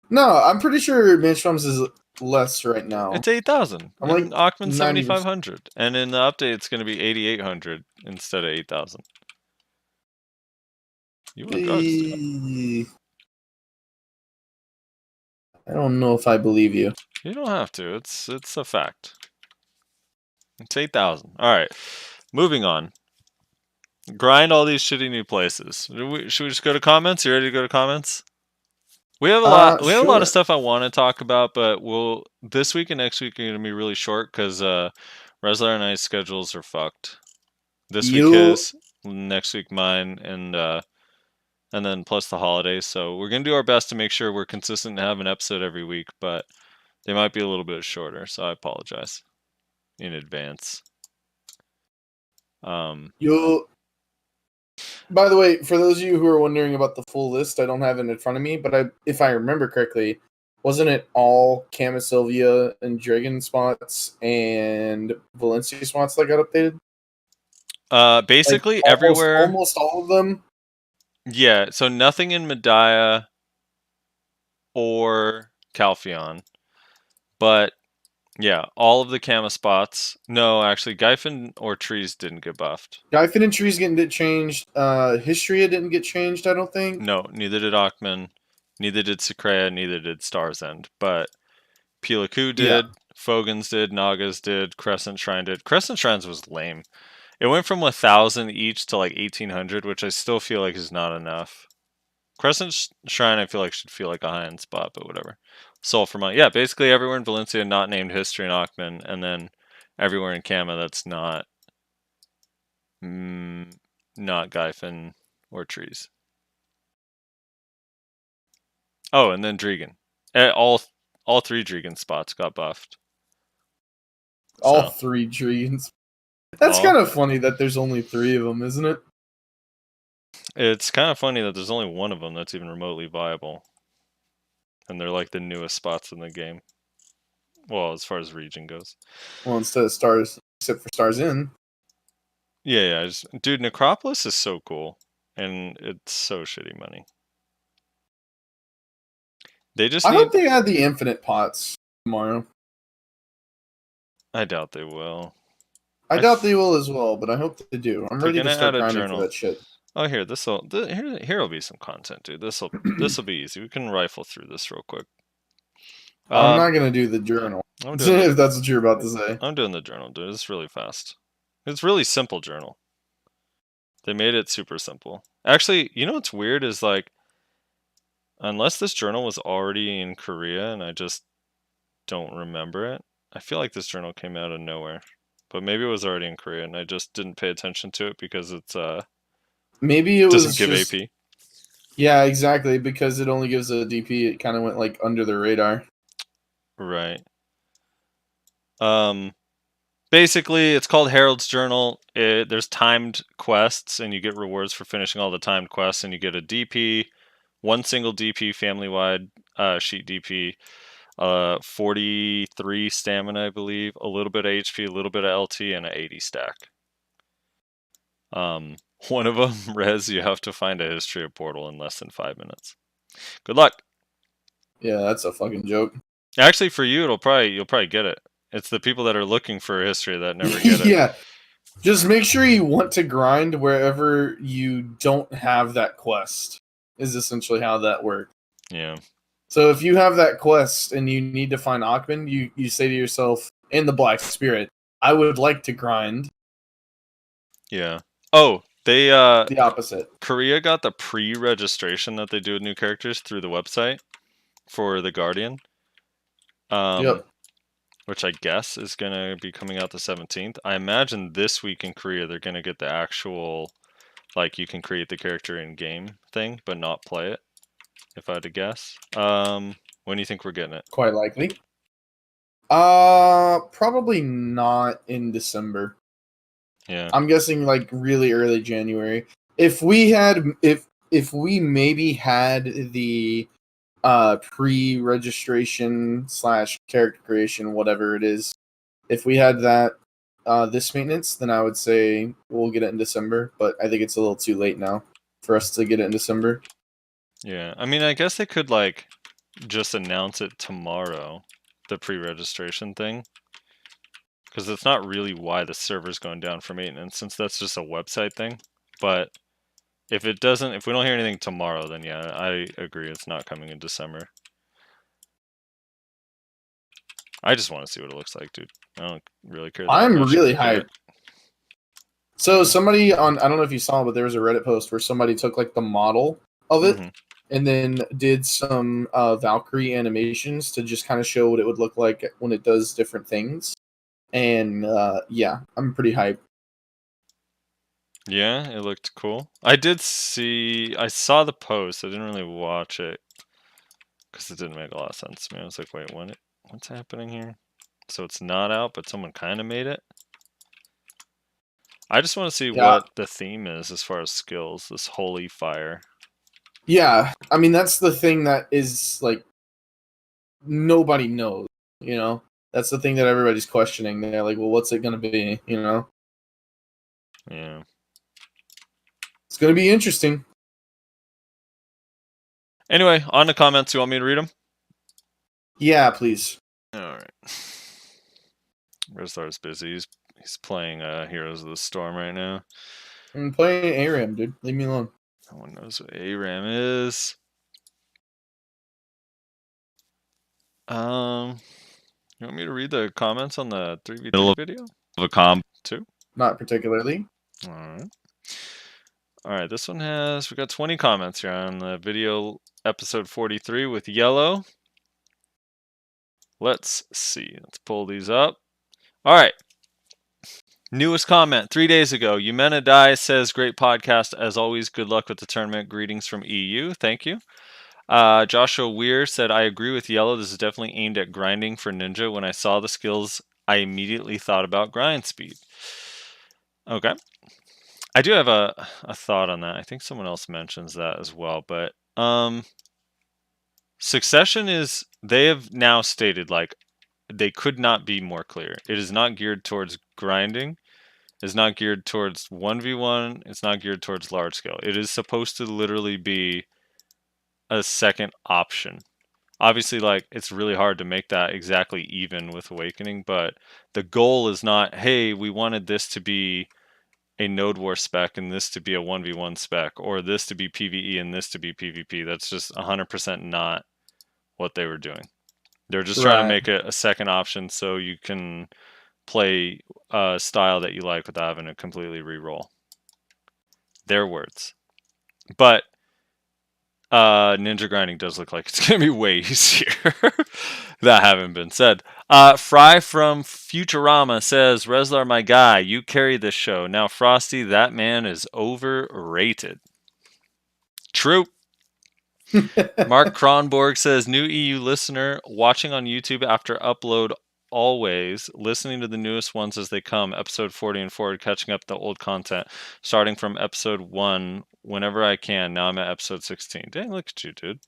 No, I'm pretty sure Manstrom's is less right now. It's 8,000. I'm And like Achman's 7,500. And in the update, it's going to be 8,800 instead of 8,000. You want drugs, dude. I don't know if I believe you. You don't have to. It's a fact. It's 8,000. All right. Moving on. Grind all these shitty new places. Should we just go to comments? You ready to go to comments? We have a lot. We have a lot of stuff I want to talk about, but this week and next week are going to be really short because Reslar and I's schedules are fucked. This week his, next week mine, and then plus the holidays. So we're gonna do our best to make sure we're consistent and have an episode every week, but they might be a little bit shorter. So I apologize in advance. By the way, for those of you who are wondering about the full list, I don't have it in front of me, but if I remember correctly, wasn't it all Camasylvia and Dragon spots and Valencia spots that got updated? Basically like everywhere. Almost all of them? Yeah, so nothing in Medaya or Calpheon. But yeah, all of the Kama spots. No, actually, Gyphon or Trees didn't get buffed. Gyphon and Trees didn't get changed. Histria didn't get changed, I don't think. No, neither did Achman. Neither did Secrea. Neither did Star's End. But Piliku did. Yeah. Fogans did. Nagas did. Crescent Shrine did. Crescent Shrines was lame. It went from 1,000 each to like 1,800, which I still feel like is not enough. Crescent Shrine, I feel like should feel like a high-end spot, but whatever. Soul for money. Yeah, basically everywhere in Valencia not named History and Achman, and then everywhere in Kama that's not Gyphon or Trees. Oh, and then Dregan. All 3 Dregan spots got buffed. All 3 Dregans. That's kind of funny that there's only 3 of them, isn't it? It's kind of funny that there's only one of them that's even remotely viable. And they're like the newest spots in the game. Well, as far as region goes. Well, instead of Stars, except for Stars In. Yeah. Dude, Necropolis is so cool. And it's so shitty money. I hope they add the infinite pots tomorrow. I doubt they will. I doubt they will as well, but I hope they do. I'm ready to start grinding for that shit. Oh, here'll be some content, dude. This'll be easy. We can rifle through this real quick. I'm not gonna do the journal. If that's what you're about to say. I'm doing the journal, dude. It's really fast. It's really simple journal. They made it super simple. Actually, you know what's weird is like, unless this journal was already in Korea and I just don't remember it, I feel like this journal came out of nowhere. But maybe it was already in Korea and I just didn't pay attention to it because it's maybe it doesn't give AP. Yeah, exactly, because it only gives a DP. It kind of went like under the radar. Right. Basically, it's called Herald's Journal. There's timed quests, and you get rewards for finishing all the timed quests, and you get a DP, one single DP family-wide sheet DP, 43 stamina, I believe, a little bit of HP, a little bit of LT, and an 80 stack. One of them, Rez, you have to find a history of Portal in less than 5 minutes. Good luck. Yeah, that's a fucking joke. Actually, for you, you'll probably get it. It's the people that are looking for history that never get it. Yeah. Just make sure you want to grind wherever you don't have that quest, is essentially how that works. Yeah. So if you have that quest and you need to find Achman, you say to yourself, in the Black Spirit, I would like to grind. Yeah. Oh, they The opposite. Korea got the pre-registration that they do with new characters through the website for the Guardian. Yep. Which I guess is going to be coming out the 17th. I imagine this week in Korea they're going to get the actual, like, you can create the character in game thing, but not play it, if I had to guess. When do you think we're getting it? Quite likely. Probably not in December. Yeah. I'm guessing like really early January. If we maybe had the pre-registration / character creation, whatever it is, if we had that this maintenance, then I would say we'll get it in December. But I think it's a little too late now for us to get it in December. Yeah. I mean, I guess they could like just announce it tomorrow, the pre-registration thing. Because it's not really why the server's going down for maintenance, since that's just a website thing. But if we don't hear anything tomorrow, then yeah, I agree it's not coming in December. I just want to see what it looks like, dude. I don't really care. I'm much really if we get hyped. So somebody I don't know if you saw, but there was a Reddit post where somebody took like the model of it and then did some Valkyrie animations to just kind of show what it would look like when it does different things. And yeah, I'm pretty hyped. Yeah, it looked cool. I saw the post. I didn't really watch it because it didn't make a lot of sense to me. I was like, wait, what's happening here? So it's not out, but someone kind of made it. I just want to see what the theme is as far as skills. This holy fire. Yeah, I mean that's the thing that is like nobody knows. You know, that's the thing that everybody's questioning. They're like, well, what's it gonna be? You know. Yeah. It's gonna be interesting. Anyway, on to comments. You want me to read them? Yeah, please. Alright. Rezdar's busy. He's playing Heroes of the Storm right now. I'm playing ARAM, dude. Leave me alone. No one knows what ARAM is. You want me to read the comments on the 3v3 video? Of a comp too? Not particularly. Alright, this one we got 20 comments here on the video episode 43 with Yellow. Let's see. Let's pull these up. Alright. Newest comment 3 days ago. Yumena Dai says, great podcast. As always, good luck with the tournament. Greetings from EU. Thank you. Joshua Weir said, I agree with Yellow. This is definitely aimed at grinding for Ninja. When I saw the skills, I immediately thought about grind speed. Okay. I do have a thought on that. I think someone else mentions that as well. But Succession they have now stated, like, they could not be more clear. It is not geared towards grinding. It's not geared towards 1v1. It's not geared towards large scale. It is supposed to literally be a second option. Obviously, like, it's really hard to make that exactly even with Awakening, but the goal is not, hey, we wanted this to be a Node War spec and this to be a 1v1 spec, or this to be PvE and this to be PvP. That's just 100% not what they were doing. They're just trying to make it a second option so you can play a style that you like without having to completely re-roll. Their words. But Ninja grinding does look like it's going to be way easier. That having been said. Fry from Futurama says, Rezlar, my guy, you carry this show. Now, Frosty, that man is overrated. True. Mark Kronborg says, new EU listener, watching on YouTube after upload always, listening to the newest ones as they come, episode 40 and forward, catching up the old content, starting from episode 1 whenever I can. Now I'm at episode 16. Dang, look at you, dude.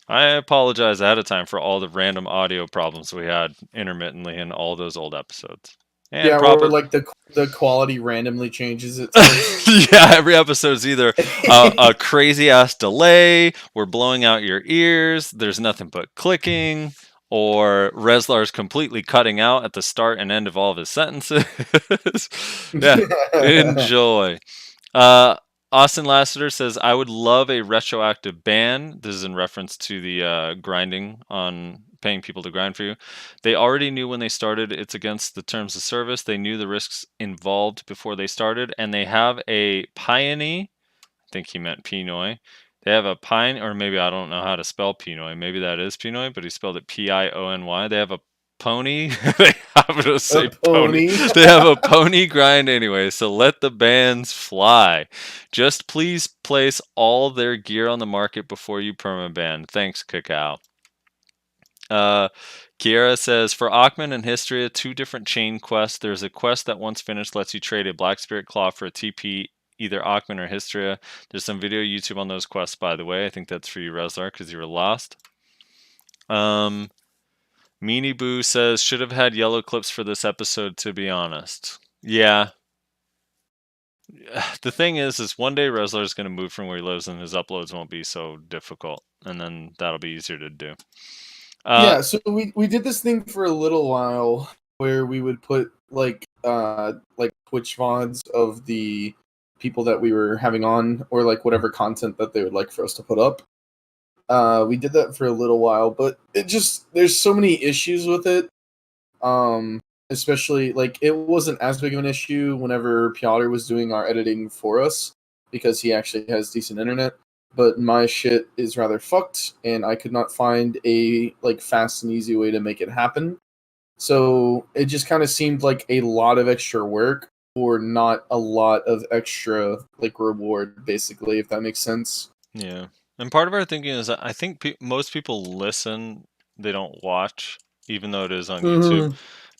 I apologize ahead of time for all the random audio problems we had intermittently in all those old episodes. And Yeah, or probably like the quality randomly changes itself. yeah, every episode's either a crazy ass delay, we're blowing out your ears, there's nothing but clicking, or Reslar's completely cutting out at the start and end of all of his sentences. Yeah, enjoy. Austin Lassiter says, I would love a retroactive ban. This is in reference to the grinding on paying people to grind for you. They already knew when they started it's against the terms of service. They knew the risks involved before they started, and they have a Pioneer. I think he meant Pinoy. They have a pine, or maybe I don't know how to spell Pinoy. Maybe that is Pinoy, but he spelled it Piony. They have a pony. They have to say pony. pony. They have a pony grind anyway, so let the bands fly. Just please place all their gear on the market before you permaban. Thanks, Cacao. Kiera says, for Achman and Hystria, 2 different chain quests. There's a quest that once finished lets you trade a Black Spirit Claw for a TP, either Achman or Hystria. There's some video YouTube on those quests, by the way. I think that's for you, Reslar, because you were lost. Meanie Boo says, should have had yellow clips for this episode, to be honest. Yeah. The thing is one day Reslar is going to move from where he lives and his uploads won't be so difficult. And then that'll be easier to do. Yeah, so we did this thing for a little while where we would put like Twitch VODs of the people that we were having on, or like whatever content that they would like for us to put up. We did that for a little while, but there's so many issues with it. Especially like it wasn't as big of an issue whenever Piotr was doing our editing for us because he actually has decent internet. But my shit is rather fucked, and I could not find a like fast and easy way to make it happen. So it just kind of seemed like a lot of extra work for not a lot of extra like reward, basically, if that makes sense. Yeah, and part of our thinking is that I think most people listen; they don't watch, even though it is on YouTube.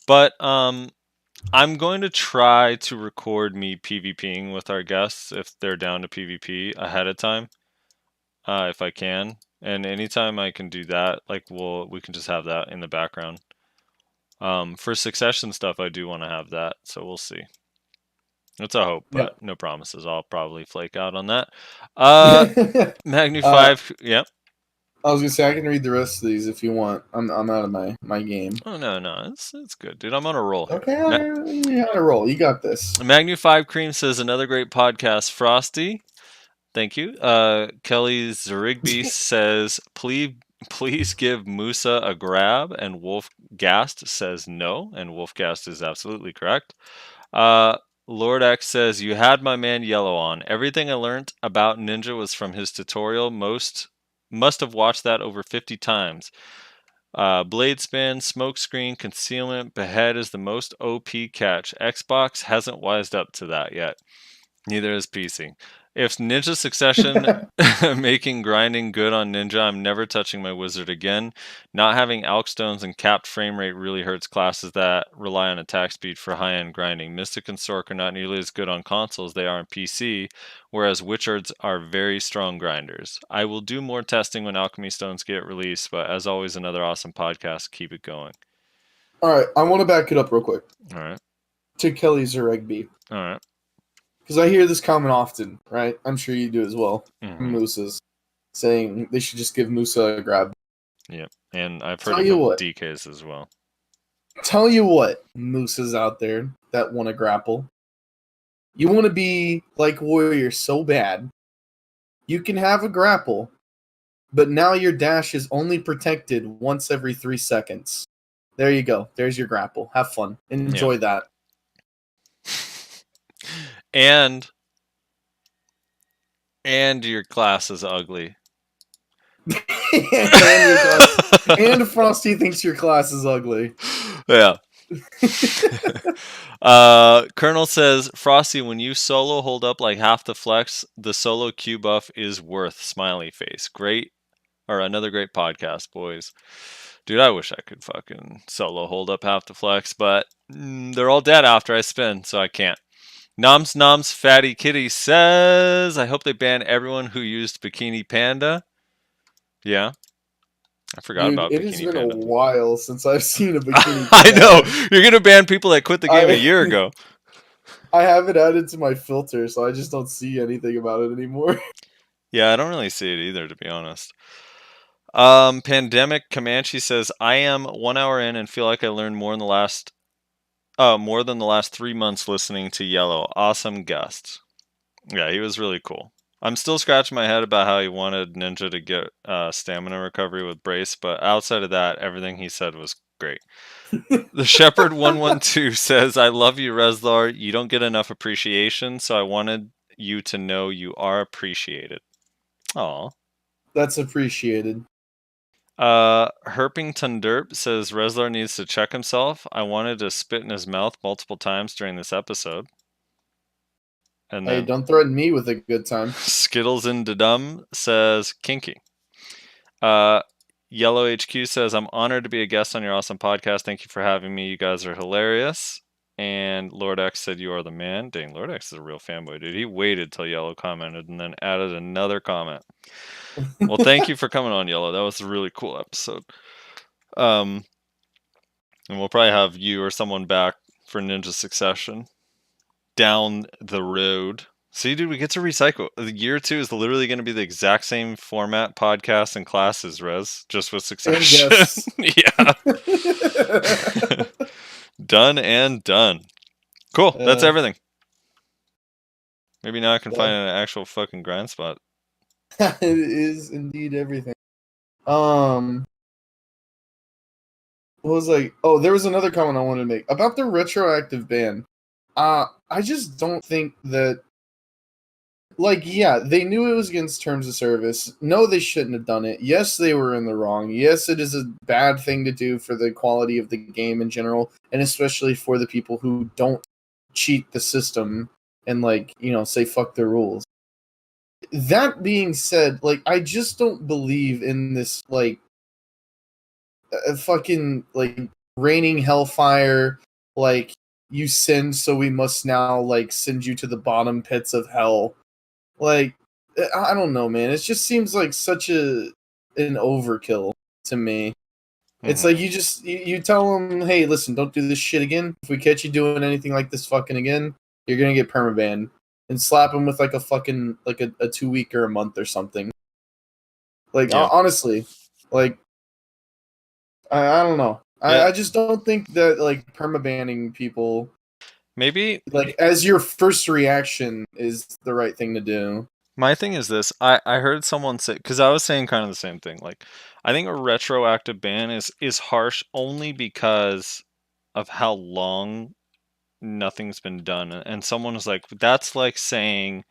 But I'm going to try to record me PvPing with our guests if they're down to PvP ahead of time. If I can, and anytime I can do that, like we can just have that in the background. For Succession stuff, I do want to have that, so we'll see. It's a hope, but no promises. I'll probably flake out on that. Magnu 5, yeah. I was gonna say I can read the rest of these if you want. I'm out of my game. Oh no, it's good, dude. I'm on a roll here. Okay, you're on a roll. You got this. Magnu 5 Cream says another great podcast, Frosty. Thank you. Kelly Zerigby says, please give Musa a grab, and Wolfgast says no, and Wolfgast is absolutely correct. Lord X says, you had my man Yellow on. Everything I learned about Ninja was from his tutorial. Must have watched that over 50 times. Blade spin, smoke screen, concealment, behead is the most OP catch. Xbox hasn't wised up to that yet. Neither is PC. If Ninja Succession making grinding good on Ninja, I'm never touching my wizard again. Not having Alk Stones and capped frame rate really hurts classes that rely on attack speed for high-end grinding. Mystic and Sork are not nearly as good on consoles they are on PC, whereas Witchards are very strong grinders. I will do more testing when Alchemy Stones get released, but as always, another awesome podcast. Keep it going. All right, I want to back it up real quick. All right. To Kelly Zeregby. All right. Because I hear this comment often, right? I'm sure you do as well. Mhm. Moose's saying they should just give Musa a grab. Yep, and I've heard of DKs as well. Tell you what, Moose's out there that want to grapple. You want to be like Warrior so bad. You can have a grapple, but now your dash is only protected once every 3 seconds. There you go. There's your grapple. Have fun. Enjoy that. And your class is ugly. and Frosty thinks your class is ugly. Yeah. Colonel says, Frosty, when you solo hold up like half the flex, the solo Q buff is worth. Smiley face. Great, or another great podcast, boys. Dude, I wish I could fucking solo hold up half the flex, but they're all dead after I spin, so I can't. Noms Fatty Kitty says, I hope they ban everyone who used Bikini Panda. Yeah. I forgot Dude, about it has Bikini been Panda. a while since I've seen a Bikini Panda. I know you're gonna ban people that quit the game a year ago. I have it added to my filter, so I just don't see anything about it anymore. Yeah, I don't really see it either, to be honest. Pandemic Comanche says, I am 1 hour in and feel like I learned more than the last 3 months listening to Yellow. Awesome guest. Yeah, he was really cool. I'm still scratching my head about how he wanted Ninja to get stamina recovery with Brace, but outside of that, everything he said was great. The Shepherd 112 says, I love you, Reslar. You don't get enough appreciation, so I wanted you to know you are appreciated. Aw. That's appreciated. Herpington Derp says Reslar needs to check himself. I wanted to spit in his mouth multiple times during this episode. And Hey, then don't threaten me with a good time. Skittles in Dadum says kinky. Yellow HQ says, I'm honored to be a guest on your awesome podcast. Thank you for having me. You guys are hilarious. And Lord X said, you are the man. Dang, Lord X is a real fanboy, dude. He waited till Yellow commented and then added another comment. Well, thank you for coming on, Yellow. That was a really cool episode. And we'll probably have you or someone back for Ninja Succession down the road. See, dude, we get to recycle. The year 2 is literally going to be the exact same format, podcast, and classes, Res, just with Succession. Yeah. Done and done. Cool. That's everything. Maybe now I can find an actual fucking grind spot. It is indeed everything. What was like? Oh, there was another comment I wanted to make about the retroactive ban. I just don't think that. Like, yeah, they knew it was against terms of service. No, they shouldn't have done it. Yes, they were in the wrong. Yes, it is a bad thing to do for the quality of the game in general, and especially for the people who don't cheat the system and, like, you know, say fuck the rules. That being said, like, I just don't believe in this, like, fucking, like, raining hellfire, like, you sinned, so we must now, like, send you to the bottom pits of hell. Like, I don't know, man. It just seems like such an overkill to me. It's like you tell them, hey, listen, don't do this shit again. If we catch you doing anything like this fucking again, you're gonna get permabanned, and slap them with like a fucking like a 2 week or a month or something. Like honestly, like I don't know. I just don't think that like permabanning people. Maybe like as your first reaction is the right thing to do. My thing is this. I heard someone say, because I was saying kind of the same thing. Like, I think a retroactive ban is harsh only because of how long nothing's been done. And someone was like, that's like saying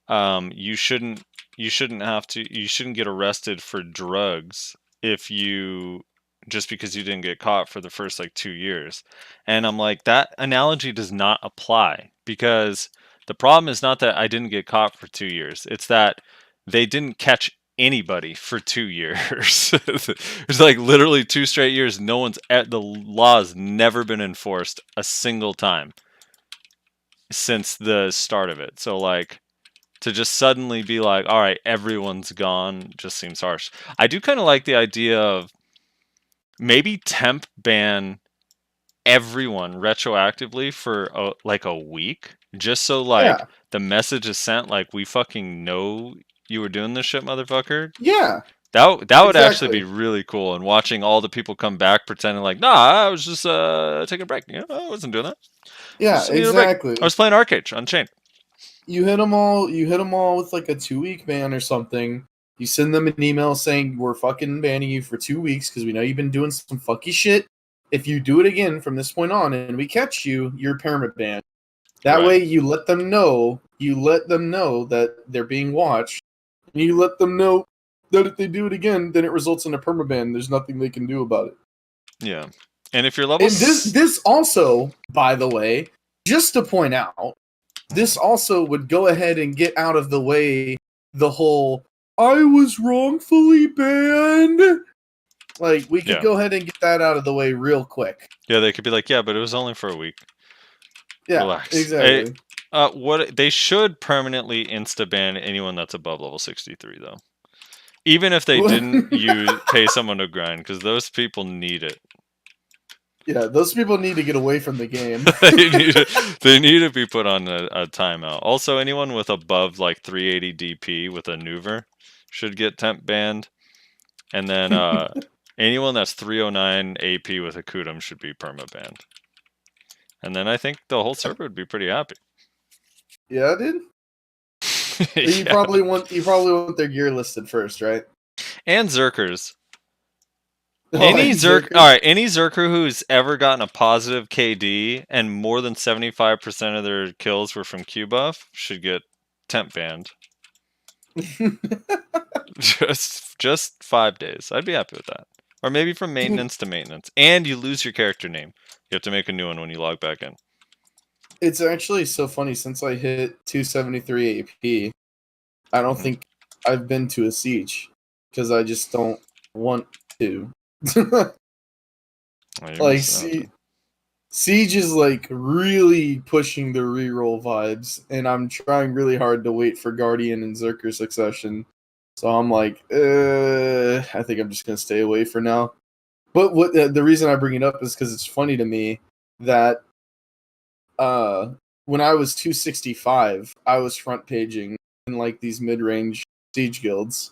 you shouldn't get arrested for drugs if you just because you didn't get caught for the first like 2 years. And I'm like, that analogy does not apply, because the problem is not that I didn't get caught for 2 years. It's that they didn't catch anybody for 2 years. It's like literally 2 straight years. The law's never been enforced a single time since the start of it. So like, to just suddenly be like, all right, everyone's gone, just seems harsh. I do kind of like the idea of maybe temp ban everyone retroactively for like a week, just so like the message is sent, like, we fucking know you were doing this shit, motherfucker. Yeah. That would actually be really cool. And watching all the people come back pretending like, nah, I was just taking a break. You know, I wasn't doing that. Yeah, exactly. I was playing Arcade Unchained. You hit them all with like a 2 week ban or something. You send them an email saying we're fucking banning you for 2 weeks because we know you've been doing some fucky shit. If you do it again from this point on and we catch you, you're permanent banned. That way you let them know that they're being watched. And you let them know that if they do it again, then it results in a permaban. There's nothing they can do about it. Yeah. And if you're level... And this also, by the way, just to point out, this also would go ahead and get out of the way the whole, I was wrongfully banned. Like, we could go ahead and get that out of the way real quick. Yeah, they could be like, yeah, but it was only for a week. Yeah, relax. Exactly. What they should permanently insta-ban anyone that's above level 63, though. Even if they didn't pay someone to grind, because those people need it. Yeah, those people need to get away from the game. they need to be put on a timeout. Also, anyone with above like 380 DP with a Nuver should get temp banned. And then anyone that's 309 AP with a Kudum should be perma banned. And then I think the whole server would be pretty happy. Yeah, dude. You probably want their gear listed first, right? And Zerkers. Oh, Any Zerkers? All right, any Zerker who's ever gotten a positive KD and more than 75% of their kills were from Q buff should get temp banned. just 5 days. I'd be happy with that. Or maybe from maintenance to maintenance. And you lose your character name. You have to make a new one when you log back in. It's actually so funny. Since I hit 273 AP, I don't think I've been to a siege because I just don't want to. Like siege is like really pushing the reroll vibes, and I'm trying really hard to wait for Guardian and Zerker Succession. So I'm like, I think I'm just gonna stay away for now. But what the reason I bring it up is because it's funny to me that when I was 265, I was front paging in like these mid-range siege guilds,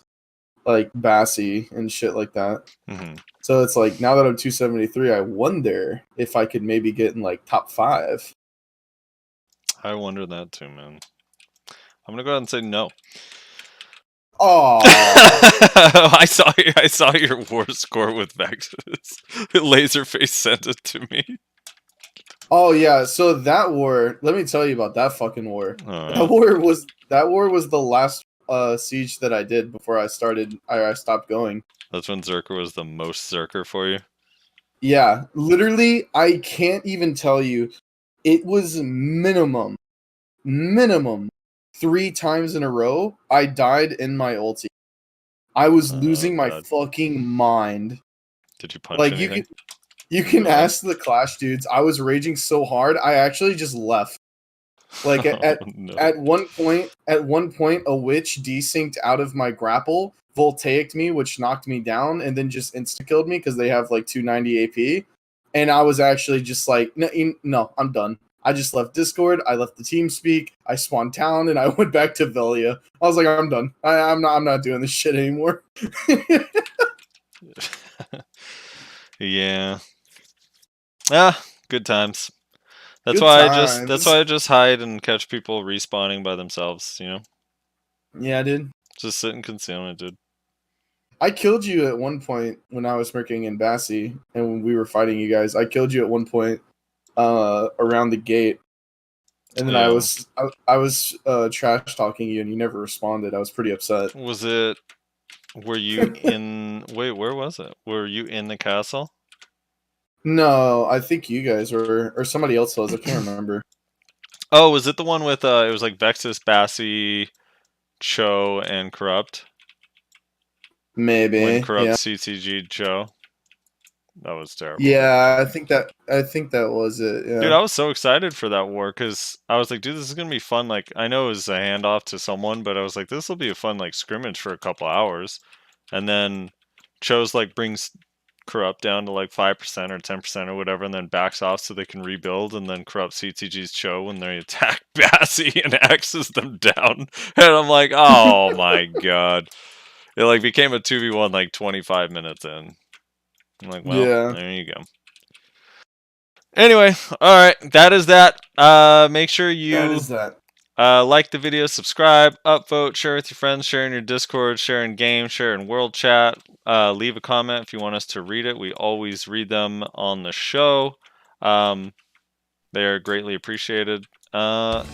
like Bassi and shit like that. Mm-hmm. So it's like, now that I'm 273, I wonder if I could maybe get in like top 5. I wonder that too, man. I'm gonna go ahead and say no. Oh, I saw your war score with Vexus. Laserface sent it to me. Oh yeah, so that war. Let me tell you about that fucking war. That war was the last siege that I did before I stopped going. That's when Zerker was the most Zerker for you? Yeah, literally, I can't even tell you. It was minimum 3 times in a row I died in my ulti. I was losing my fucking mind. Did you punch like anything? You can ask the Clash dudes. I was raging so hard, I actually just left. Like at one point, a witch desynced out of my grapple, voltaicked me, which knocked me down, and then just insta killed me because they have like 290 AP. And I was actually just like, no, I'm done. I just left Discord. I left the team speak. I spawned town, and I went back to Velia. I was like, I'm done. I'm not doing this shit anymore. Yeah. Good times. That's Good why times. I just hide and catch people respawning by themselves, you know? Yeah, dude. Just sit in concealment, dude. I killed you at one point when I was smirking in Bassi, and when we were fighting you guys. I killed you at one point around the gate, and then I was trash talking you, and you never responded. I was pretty upset. Were you in... Wait, where was it? Were you in the castle? No, I think you guys were, or somebody else was. I can't remember. Oh, was it the one with it was like Vexus, Bassi, Cho, and Corrupt? Maybe. When Corrupt Yeah. CCG Cho. That was terrible. Yeah, I think that was it. Yeah. Dude, I was so excited for that war because I was like, dude, this is gonna be fun. Like, I know it was a handoff to someone, but I was like, this will be a fun like scrimmage for a couple hours. And then Cho's like brings Corrupt down to like 5% or 10% or whatever, and then backs off so they can rebuild, and then Corrupt CTG's Cho when they attack Bassi and axes them down. And I'm like, oh my god. It like became a 2v1 like 25 minutes in. I'm like, well, Yeah. there you go. Anyway, alright, that is that. Make sure you That is that. like the video, subscribe, upvote, share with your friends, share in your Discord, share in game, share in world chat. Leave a comment if you want us to read it. We always read them on the show. They are greatly appreciated. Yeah,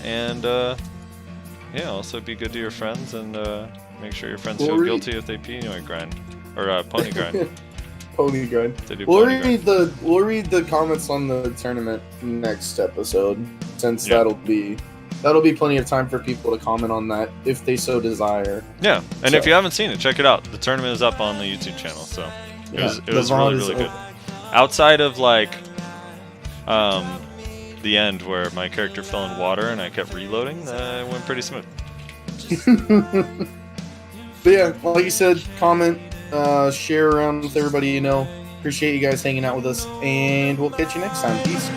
also be good to your friends, and make sure your friends feel guilty if they pee or grind. Or pony grind. Pony grind. They do We'll pony read grind. we'll read the comments on the tournament next episode, since that'll be plenty of time for people to comment on that if they so desire. Yeah, and So- if you haven't seen it, check it out. The tournament is up on the YouTube channel, so it was the really, VOD really is good. Outside of like the end where my character fell in water and I kept reloading, it went pretty smooth. But yeah, like you said, comment, share around with everybody you know. Appreciate you guys hanging out with us, and we'll catch you next time. Peace.